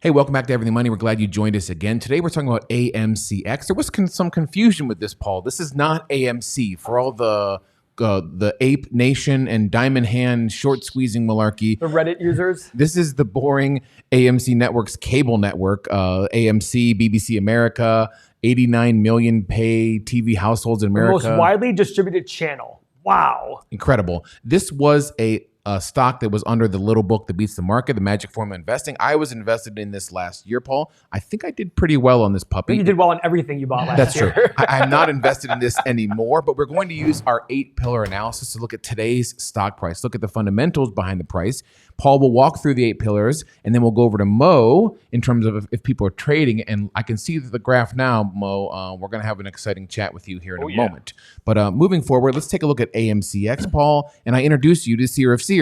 Hey, welcome back to Everything Money. We're glad you joined us again. Today we're talking about AMCX. There was some confusion with this, Paul. This is not AMC for all the Ape Nation and Diamond Hand short squeezing malarkey. The Reddit users. This is the boring AMC Networks cable network. AMC, BBC America, 89 million pay TV households in America. The most widely distributed channel. Wow. Incredible. This was a stock that was under the little book that beats the market, the magic formula investing. I was invested in this last year, Paul. I think I did pretty well on this puppy. You did well on everything you bought last year. That's true. I'm not invested in this anymore, but we're going to use our 8-pillar analysis to look at today's stock price, look at the fundamentals behind the price. Paul will walk through the 8 pillars, and then we'll go over to Mo in terms of if people are trading. And I can see the graph now, Mo. We're going to have an exciting chat with you here in a moment. But moving forward, let's take a look at AMCX, Paul. And I introduce you to Seer of Seers.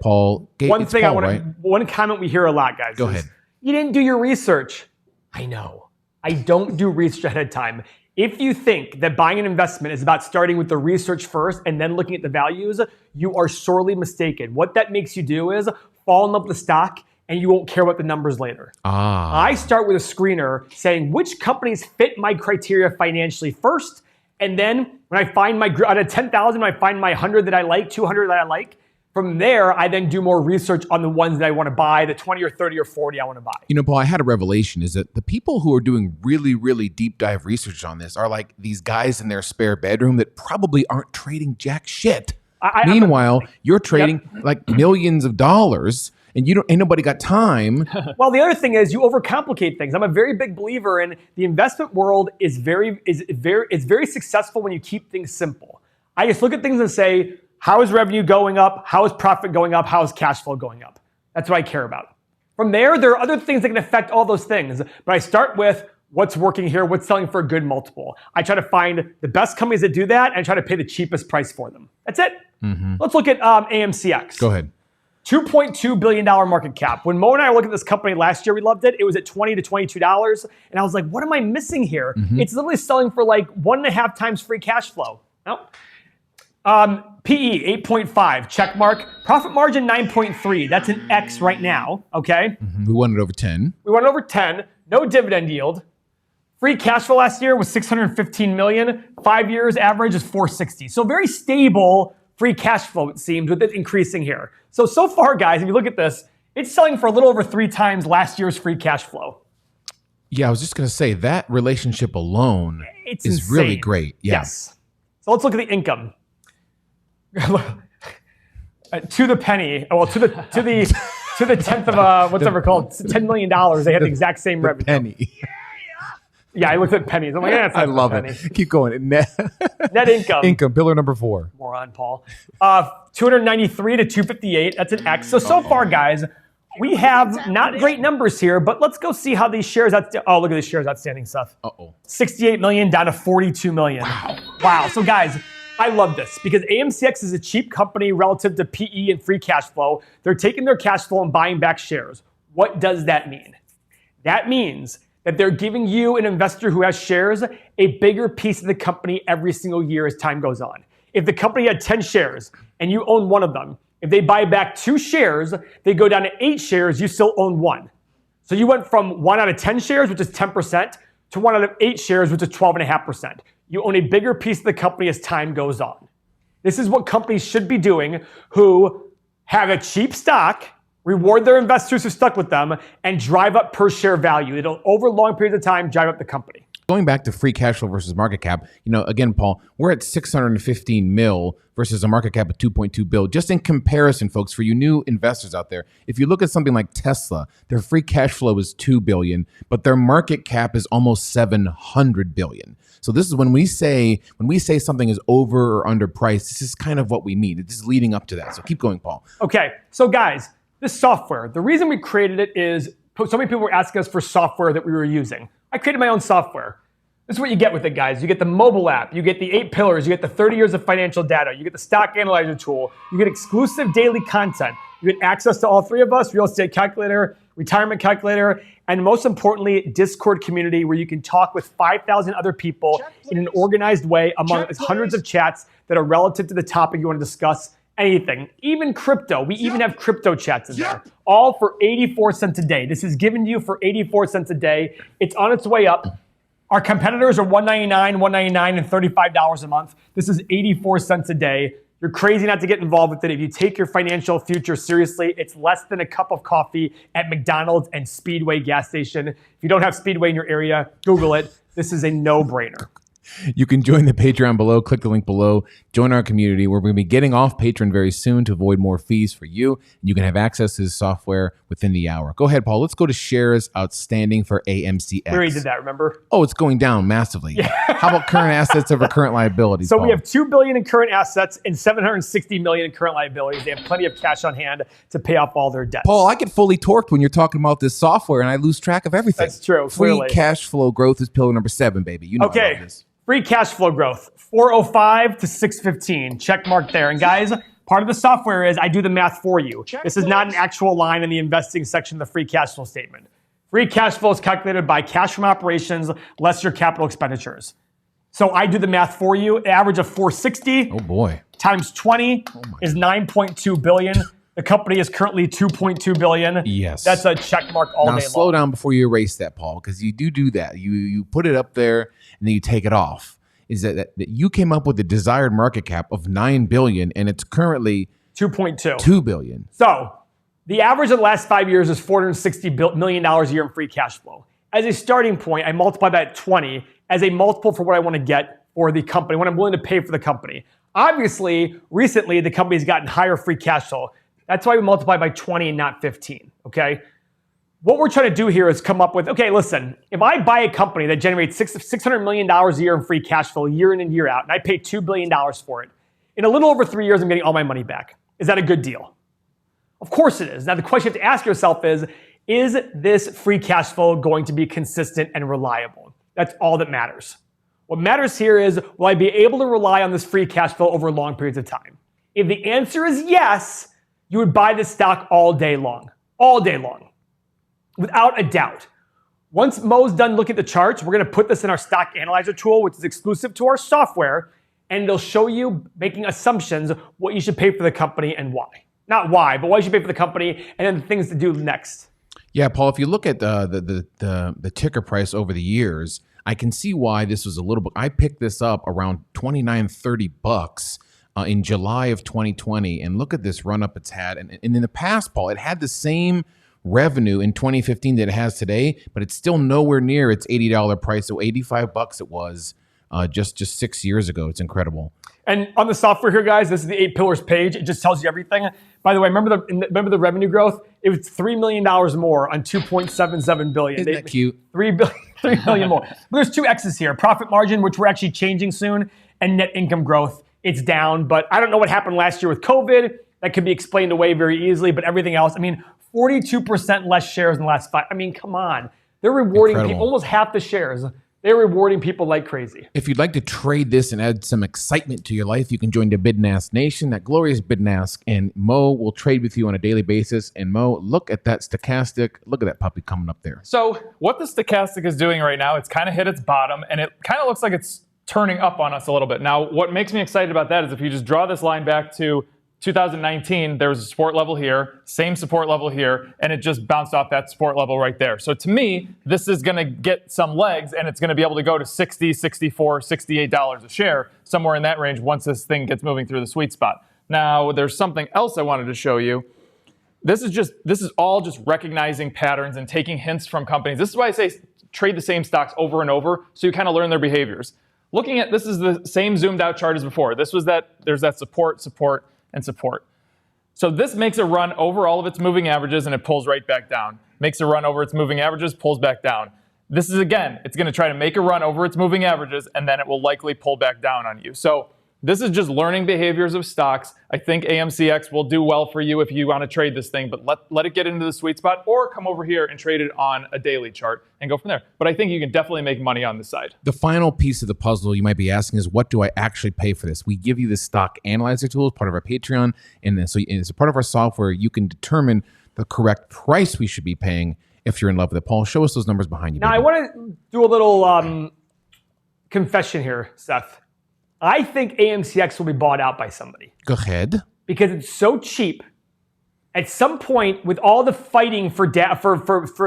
Paul, one comment we hear a lot, guys. Go ahead. You didn't do your research. I know. I don't do research ahead of time. If you think that buying an investment is about starting with the research first and then looking at the values, you are sorely mistaken. What that makes you do is fall in love with the stock and you won't care about the numbers later. I start with a screener saying which companies fit my criteria financially first. And then when I find out of 10,000, I find my 100 that I like, 200 that I like. From there, I then do more research on the ones that I want to buy, the 20 or 30 or 40 I want to buy. You know, Paul, I had a revelation is that the people who are doing really, really deep dive research on this are like these guys in their spare bedroom that probably aren't trading jack shit. Meanwhile, you're trading like millions of dollars and ain't nobody got time. Well, the other thing is you overcomplicate things. I'm a very big believer in the investment world is very successful when you keep things simple. I just look at things and say, how is revenue going up? How is profit going up? How is cash flow going up? That's what I care about. From there are other things that can affect all those things. But I start with what's working here, what's selling for a good multiple. I try to find the best companies that do that and try to pay the cheapest price for them. That's it. Let's look at AMCX. Go ahead. $2.2 billion market cap. When Mo and I looked at this company last year, we loved it. It was at $20 to $22. And I was like, what am I missing here? It's literally selling for like 1.5 times free cash flow. Nope. PE 8.5, check mark. Profit margin 9.3. That's an X right now. Okay. We won it over 10. We won it over 10. No dividend yield. Free cash flow last year was $615 million. 5 years average is $460. So very stable free cash flow, it seems, with it increasing here. So far, guys, if you look at this, it's selling for a little over 3 times last year's free cash flow. Yeah, I was just going to say that relationship alone is insane. Really great. Yeah. Yes. So let's look at the income. To the penny, well, to the tenth of what's ever called $10 million. They had the exact same revenue. Penny. Yeah, I looked at pennies. I'm like, yeah, I love it. Keep going. Net income. Income, pillar number 4. Moron, Paul. 293 to 258. That's an X. So far, guys, we have not great numbers here, but let's go see how these shares. Look at these shares outstanding stuff. 68 million down to 42 million. Wow. So, guys, I love this because AMCX is a cheap company relative to PE and free cash flow. They're taking their cash flow and buying back shares. What does that mean? That means that they're giving you, an investor who has shares, a bigger piece of the company every single year as time goes on. If the company had 10 shares and you own one of them, if they buy back 2 shares, they go down to 8 shares, you still own 1. So you went from 1 out of 10 shares, which is 10%, to 1 out of 8 shares, which is 12.5%. You own a bigger piece of the company as time goes on. This is what companies should be doing who have a cheap stock, reward their investors who stuck with them, and drive up per share value. It'll, over long periods of time, drive up the company. Going back to free cash flow versus market cap, again, Paul, we're at 615 mil versus a market cap of 2.2 bill. Just in comparison, folks, for you new investors out there, if you look at something like Tesla, their free cash flow is 2 billion, but their market cap is almost 700 billion. So this is when we say something is over or underpriced, this is kind of what we mean. This is leading up to that. So keep going, Paul. Okay, so guys, this software, the reason we created it is so many people were asking us for software that we were using. I created my own software. This is what you get with it, guys. You get the mobile app, you get the 8 pillars, you get the 30 years of financial data, you get the stock analyzer tool, you get exclusive daily content, you get access to all 3 of us, real estate calculator, retirement calculator, and most importantly, Discord community where you can talk with 5,000 other people in an organized way among hundreds of chats that are relative to the topic you want to discuss anything, even crypto. We even have crypto chats in there, all for 84 cents a day. This is given to you for 84 cents a day. It's on its way up. Our competitors are $199, $199, and $35 a month. This is 84 cents a day. You're crazy not to get involved with it. If you take your financial future seriously, it's less than a cup of coffee at McDonald's and Speedway gas station. If you don't have Speedway in your area, Google it. This is a no-brainer. You can join the Patreon below. Click the link below. Join our community. We're going to be getting off Patreon very soon to avoid more fees for you. You can have access to this software within the hour. Go ahead, Paul. Let's go to shares outstanding for AMCX. We already did that, remember? Oh, it's going down massively. Yeah. How about current assets over current liabilities, So Paul? we have $2 billion in current assets and $760 million in current liabilities. They have plenty of cash on hand to pay off all their debts. Paul, I get fully torqued when you're talking about this software, and I lose track of everything. That's true, Free clearly. cash flow growth is pillar number 7, baby. You know I love this. Free cash flow growth, 405 to 615. Check mark there. And guys, part of the software is I do the math for you. This is not an actual line in the investing section of the free cash flow statement. Free cash flow is calculated by cash from operations less your capital expenditures. So I do the math for you. An average of 460 times 20 is 9.2 billion. The company is currently 2.2 billion. Yes. That's a check mark all day long. Now slow down before you erase that, Paul, because you do that. You put it up there and then you take it off. Is that you came up with the desired market cap of 9 billion and it's currently 2 billion. So the average of the last 5 years is $460 million a year in free cash flow. As a starting point, I multiply that at 20 as a multiple for what I want to get for the company, what I'm willing to pay for the company. Obviously, recently the company's gotten higher free cash flow. That's why we multiply by 20 and not 15, okay? What we're trying to do here is come up with, okay, listen, if I buy a company that generates $600 million a year in free cash flow year in and year out, and I pay $2 billion for it, in a little over 3 years, I'm getting all my money back. Is that a good deal? Of course it is. Now, the question you have to ask yourself is this free cash flow going to be consistent and reliable? That's all that matters. What matters here is, will I be able to rely on this free cash flow over long periods of time? If the answer is yes, you would buy this stock all day long, without a doubt. Once Mo's done looking at the charts, we're going to put this in our stock analyzer tool, which is exclusive to our software, and it'll show you making assumptions what you should pay for the company and why. Not why, but why you should pay for the company and then the things to do next. Yeah, Paul, if you look at the ticker price over the years, I can see why this was a little bit. I picked this up around $29-$30 in July of 2020, and look at this run up it's had. And in the past, Paul, it had the same revenue in 2015 that it has today, but it's still nowhere near its $80 price. So $85 it was just 6 years ago. It's incredible. And on the software here, guys, this is the 8 pillars page. It just tells you everything. By the way, remember the revenue growth? It was $3 million more on $2.77 billion. Isn't that cute? $3 billion more. But there's 2 X's here. Profit margin, which we're actually changing soon, and net income growth. It's down, but I don't know what happened last year with COVID. That could be explained away very easily, but everything else, 42% less shares in the last 5. Come on. They're rewarding people, almost half the shares. They're rewarding people like crazy. If you'd like to trade this and add some excitement to your life, you can join the Bid and Ask Nation, that glorious Bid and Ask, and Mo will trade with you on a daily basis. And Mo, look at that stochastic. Look at that puppy coming up there. So what the stochastic is doing right now, it's kind of hit its bottom, and it kind of looks like it's turning up on us a little bit. Now, what makes me excited about that is if you just draw this line back to 2019, there was a support level here, same support level here, and it just bounced off that support level right there. So to me, this is going to get some legs, and it's going to be able to go to $60, $64, $68 a share, somewhere in that range once this thing gets moving through the sweet spot. Now, there's something else I wanted to show you. This is all just recognizing patterns and taking hints from companies. This is why I say trade the same stocks over and over, so you kind of learn their behaviors. Looking at, this is the same zoomed out chart as before. There's that support, and support. So this makes a run over all of its moving averages and it pulls right back down. Makes a run over its moving averages, pulls back down. This is, again, it's going to try to make a run over its moving averages and then it will likely pull back down on you. So this is just learning behaviors of stocks. I think AMCX will do well for you if you want to trade this thing, but let it get into the sweet spot or come over here and trade it on a daily chart and go from there. But I think you can definitely make money on this side. The final piece of the puzzle you might be asking is, what do I actually pay for this? We give you the stock analyzer tool as part of our Patreon, and so as a part of our software, you can determine the correct price we should be paying if you're in love with it. Paul, show us those numbers behind you. Now, baby. I want to do a little confession here, Seth. I think AMCX will be bought out by somebody. Go ahead. because it's so cheap. At some point, with all the fighting for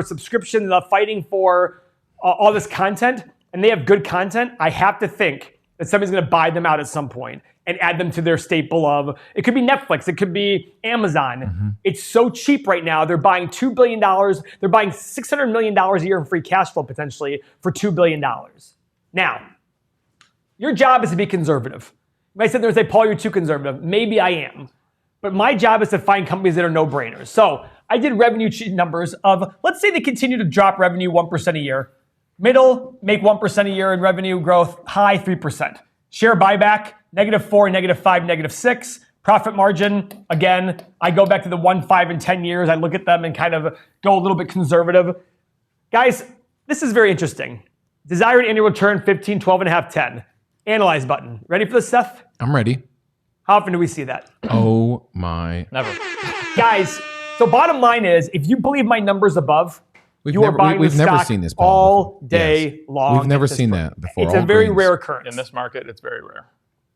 subscription, the fighting for all this content, and they have good content, I have to think that somebody's going to buy them out at some point and add them to their staple of, it could be Netflix, it could be Amazon. It's so cheap right now. They're buying $2 billion. They're buying $600 million a year in free cash flow potentially for $2 billion. Now, your job is to be conservative. You might sit there and say, Paul, you're too conservative. Maybe I am. But my job is to find companies that are no-brainers. So I did revenue numbers of, let's say they continue to drop revenue 1% a year. Middle, make 1% a year in revenue growth. High, 3%. Share buyback, -4, -5, -6. Profit margin, again, I go back to the 1, 5, and 10 years. I look at them and kind of go a little bit conservative. Guys, this is very interesting. Desired annual return, 15, 12.5, 10. Analyze button. Ready for this, Seth? I'm ready. How often do we see that? Oh my. Never. Guys, so bottom line is, if you believe my numbers above, you are buying the stock seen this all day long. We've never seen that before. It's a very rare occurrence. In this market, it's very rare.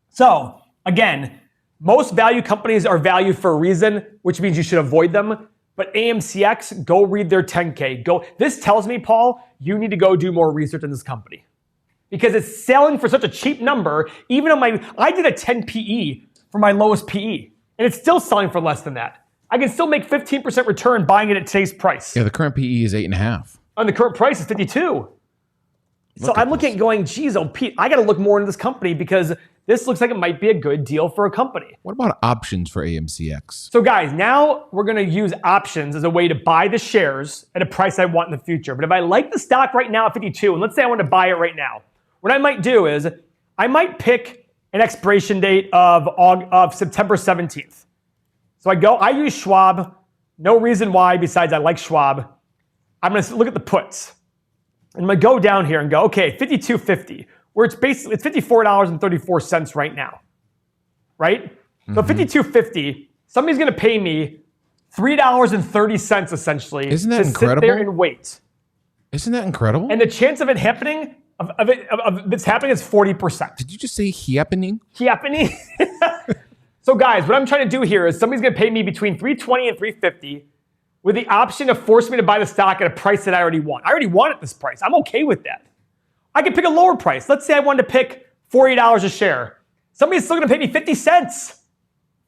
So, again, most value companies are valued for a reason, which means you should avoid them. But AMCX, go read their 10K. This tells me, Paul, you need to go do more research on this company. Because it's selling for such a cheap number, even on I did a 10 PE for my lowest PE, and it's still selling for less than that. I can still make 15% return buying it at today's price. Yeah, the current PE is 8.5. And the current price is 52. So I'm looking at going, geez, oh, Pete, I got to look more into this company because this looks like it might be a good deal for a company. What about options for AMCX? So guys, now we're going to use options as a way to buy the shares at a price I want in the future. But if I like the stock right now at 52, and let's say I want to buy it right now, what I might do is I might pick an expiration date of September 17th. So I use Schwab. No reason why besides I like Schwab. I'm going to look at the puts. And I'm going to go down here and go, okay, 52.50, where it's $54.34 right now. Right? So 52.50, somebody's going to pay me $3.30 essentially. Isn't that incredible? Sit there and wait. Isn't that incredible? And the chance of it happening, of it's happening is 40%. Did you just say happening? Happening. So guys, what I'm trying to do here is somebody's going to pay me between $320 and $350 with the option to force me to buy the stock at a price that I already want. I already want at this price. I'm okay with that. I can pick a lower price. Let's say I wanted to pick $40 a share. Somebody's still going to pay me 50 cents.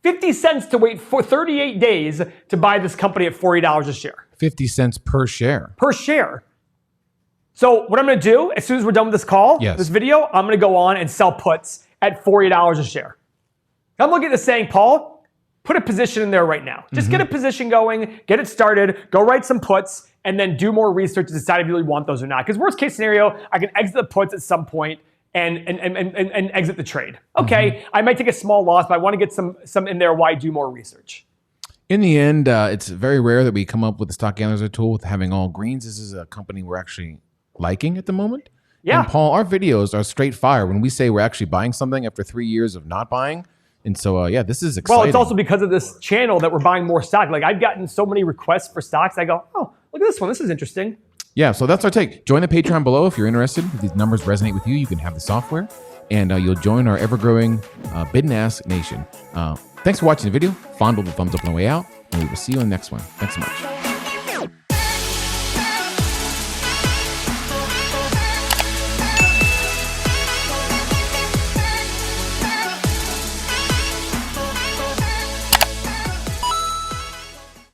50 cents to wait for 38 days to buy this company at $40 a share. 50 cents per share. Per share. So what I'm going to do, as soon as we're done with this call, this video, I'm going to go on and sell puts at $40 a share. I'm looking at this saying, Paul, put a position in there right now. Just get a position going, get it started, go write some puts, and then do more research to decide if you really want those or not. Because worst case scenario, I can exit the puts at some point and exit the trade. Okay, I might take a small loss, but I want to get some in there. Why do more research? In the end, it's very rare that we come up with the stock analyzer tool with having all greens. This is a company we're actually liking at the moment. Yeah. And Paul, our videos are straight fire when we say we're actually buying something after 3 years of not buying. And so, yeah, this is exciting. Well, it's also because of this channel that we're buying more stock. Like, I've gotten so many requests for stocks. I go, oh, look at this one. This is interesting. Yeah, so that's our take. Join the Patreon below if you're interested. If these numbers resonate with you, you can have the software. And you'll join our ever-growing Bid and Ask Nation. Thanks for watching the video. Fondle the thumbs up on the way out. And we will see you on the next one. Thanks so much.